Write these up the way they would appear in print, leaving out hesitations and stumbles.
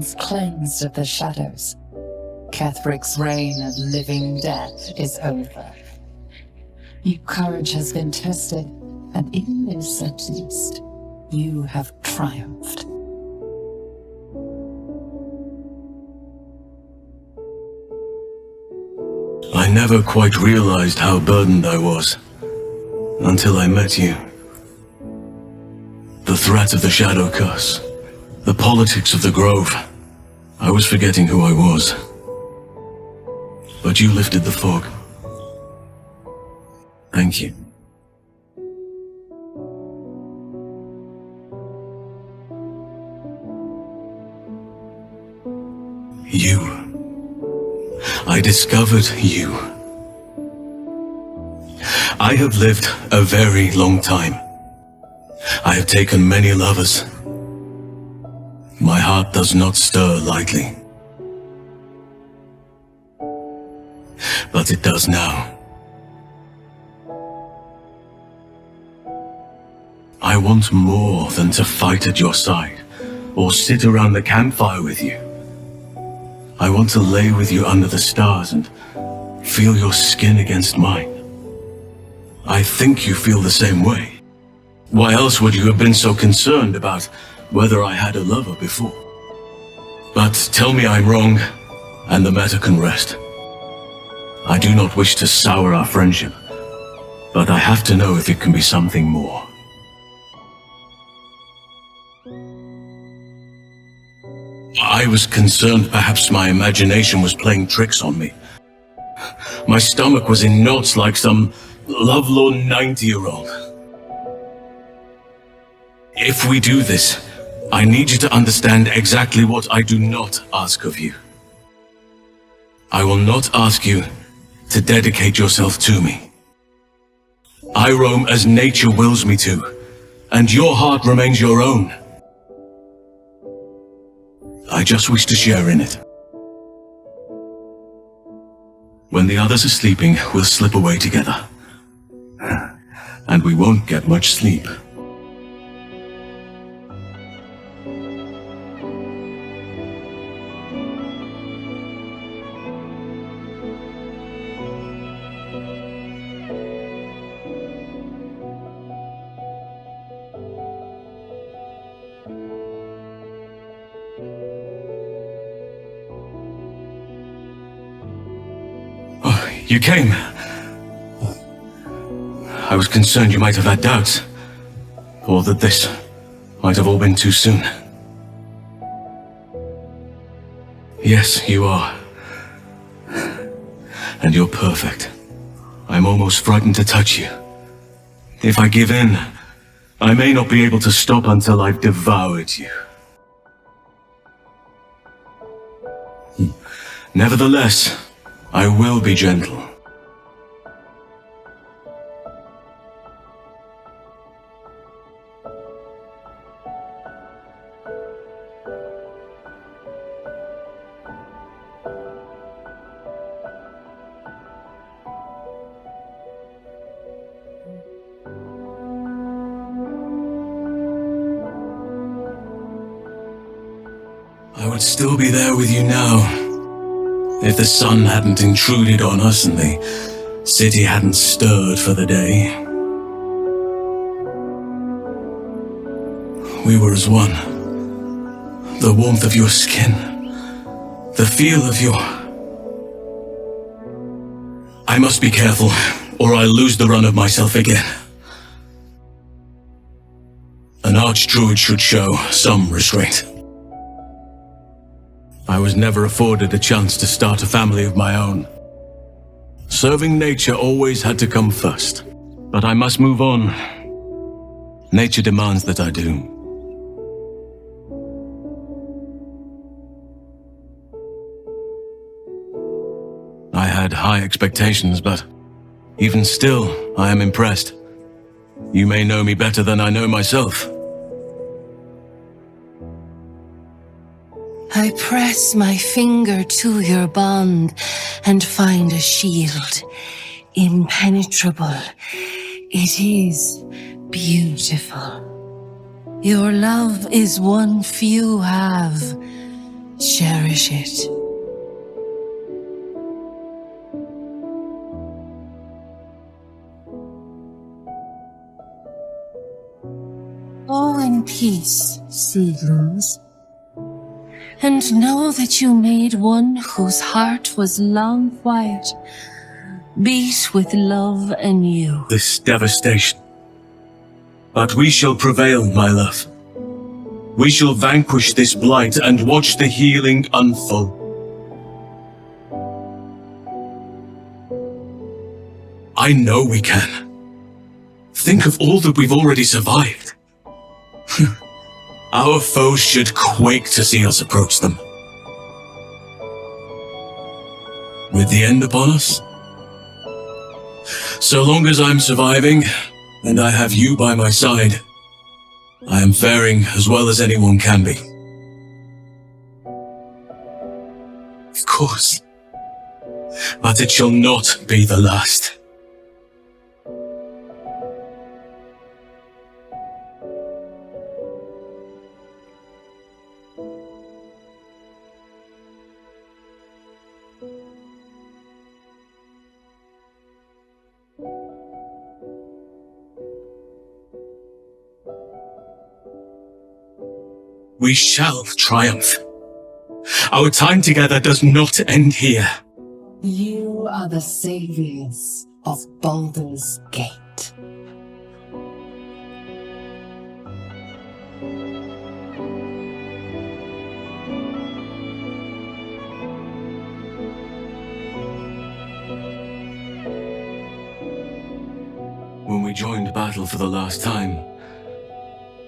once cleansed of the shadows. Kethric's reign of living death is over. Your courage has been tested, and in this at least, you have triumphed. I never quite realized how burdened I was, until I met you. The threat of the Shadow Curse, the politics of the Grove. I was forgetting who I was. But you lifted the fog. Thank you. You. I discovered you. I have lived a very long time. I have taken many lovers. My heart does not stir lightly. But it does now. I want more than to fight at your side, or sit around the campfire with you. I want to lay with you under the stars and feel your skin against mine. I think you feel the same way. Why else would you have been so concerned about whether I had a lover before? But tell me I'm wrong, and the matter can rest. I do not wish to sour our friendship, but I have to know if it can be something more. I was concerned perhaps my imagination was playing tricks on me. My stomach was in knots like some lovelorn 90-year-old. If we do this, I need you to understand exactly what I do not ask of you. I will not ask you to dedicate yourself to me. I roam as nature wills me to, and your heart remains your own. I just wish to share in it. When the others are sleeping, we'll slip away together. And we won't get much sleep. You came. I was concerned you might have had doubts, or that this might have all been too soon. Yes, you are. And you're perfect. I'm almost frightened to touch you. If I give in, I may not be able to stop until I've devoured you. Nevertheless, I will be gentle. I would still be there with you now, if the sun hadn't intruded on us and the city hadn't stirred for the day. We were as one. The warmth of your skin, the feel of your... I must be careful, or I'll lose the run of myself again. An archdruid should show some restraint. I was never afforded a chance to start a family of my own. Serving nature always had to come first. But I must move on. Nature demands that I do. I had high expectations, but even still, I am impressed. You may know me better than I know myself. I press my finger to your bond and find a shield, impenetrable. It is beautiful. Your love is one few have, cherish it. Go in peace, seedlings, and know that you made one whose heart was long quiet beat with love anew. This devastation. But we shall prevail, my love. We shall vanquish this blight and watch the healing unfold. I know we can. Think of all that we've already survived. Our foes should quake to see us approach them. With the end upon us? So long as I'm surviving, and I have you by my side, I am faring as well as anyone can be. Of course. But it shall not be the last. We shall triumph. Our time together does not end here. You are the saviors of Baldur's Gate. When we joined battle for the last time,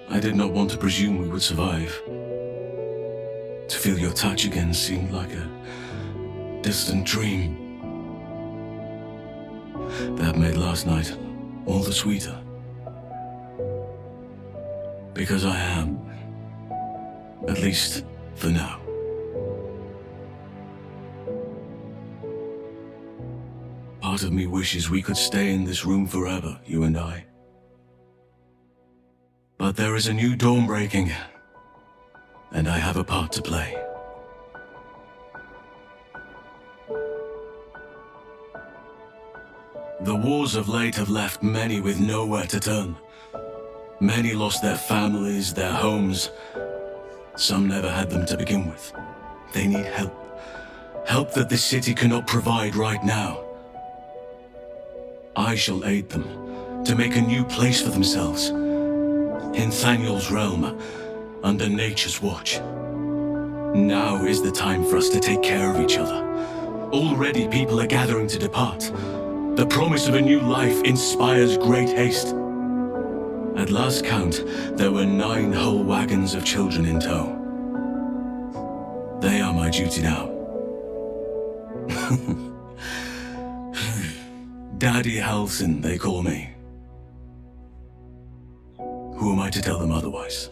I did not want to presume we would survive. To feel your touch again seemed like a distant dream. That made last night all the sweeter. Because I am, at least for now. Part of me wishes we could stay in this room forever, you and I. But there is a new dawn breaking, and I have a part to play. The wars of late have left many with nowhere to turn. Many lost their families, their homes. Some never had them to begin with. They need help. Help that this city cannot provide right now. I shall aid them to make a new place for themselves. In Thaniel's realm, under nature's watch. Now is the time for us to take care of each other. Already people are gathering to depart. The promise of a new life inspires great haste. At last count, there were 9 whole wagons of children in tow. They are my duty now. Daddy Halsin, they call me. Who am I to tell them otherwise?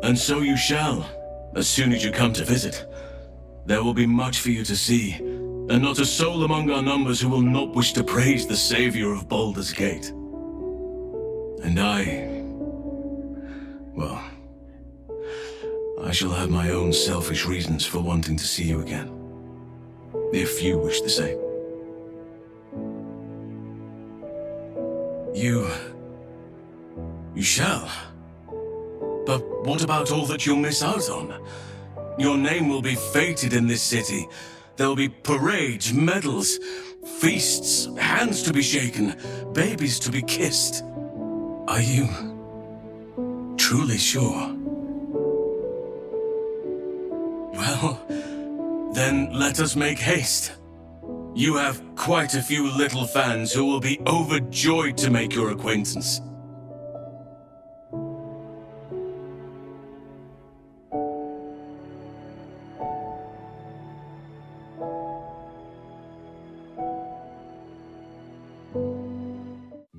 And so you shall, as soon as you come to visit. There will be much for you to see, and not a soul among our numbers who will not wish to praise the savior of Baldur's Gate. And well, I shall have my own selfish reasons for wanting to see you again, if you wish the same. You shall. But what about all that you'll miss out on? Your name will be fated in this city. There'll be parades, medals, feasts, hands to be shaken, babies to be kissed. Are you truly sure? Well, then let us make haste. You have quite a few little fans who will be overjoyed to make your acquaintance.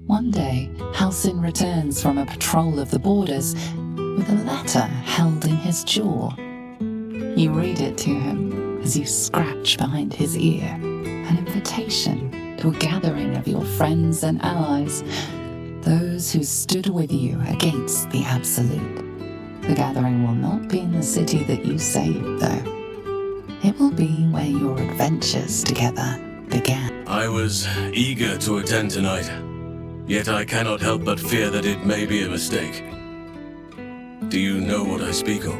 One day, Halsin returns from a patrol of the borders with a letter held in his jaw. You read it to him as you scratch behind his ear. An invitation to a gathering of your friends and allies, those who stood with you against the Absolute. The gathering will not be in the city that you saved, though. It will be where your adventures together began. I was eager to attend tonight, yet I cannot help but fear that it may be a mistake. Do you know what I speak of?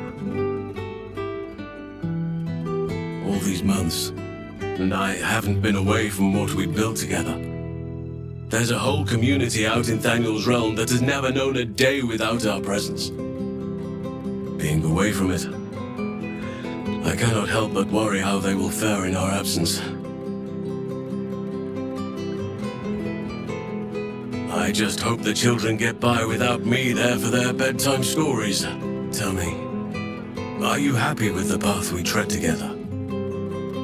All these months, and I haven't been away from what we built together. There's a whole community out in Thaniel's realm that has never known a day without our presence. Being away from it, I cannot help but worry how they will fare in our absence. I just hope the children get by without me there for their bedtime stories. Tell me, are you happy with the path we tread together?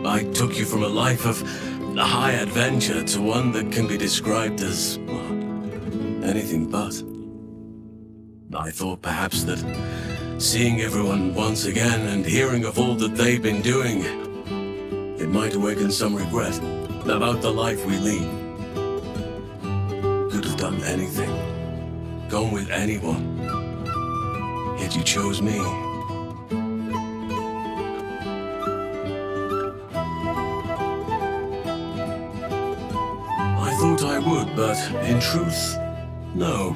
I took you from a life of high adventure to one that can be described as, well, anything but. I thought perhaps that seeing everyone once again and hearing of all that they've been doing, it might awaken some regret about the life we lead. Could have done anything, gone with anyone, yet you chose me. I thought I would, but in truth, no.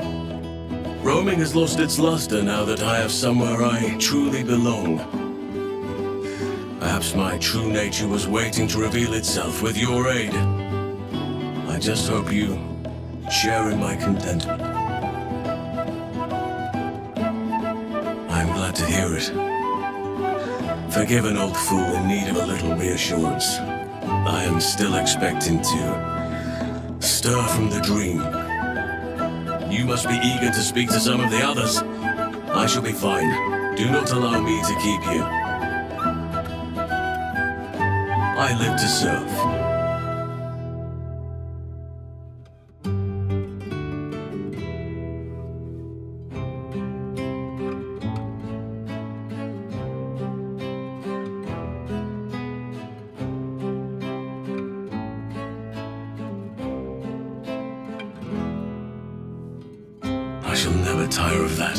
Roaming has lost its luster now that I have somewhere I truly belong. Perhaps my true nature was waiting to reveal itself with your aid. I just hope you share in my contentment. I'm glad to hear it. Forgive an old fool in need of a little reassurance. I am still expecting to stir from the dream. You must be eager to speak to some of the others. I shall be fine. Do not allow me to keep you. I live to serve. I shall never tire of that.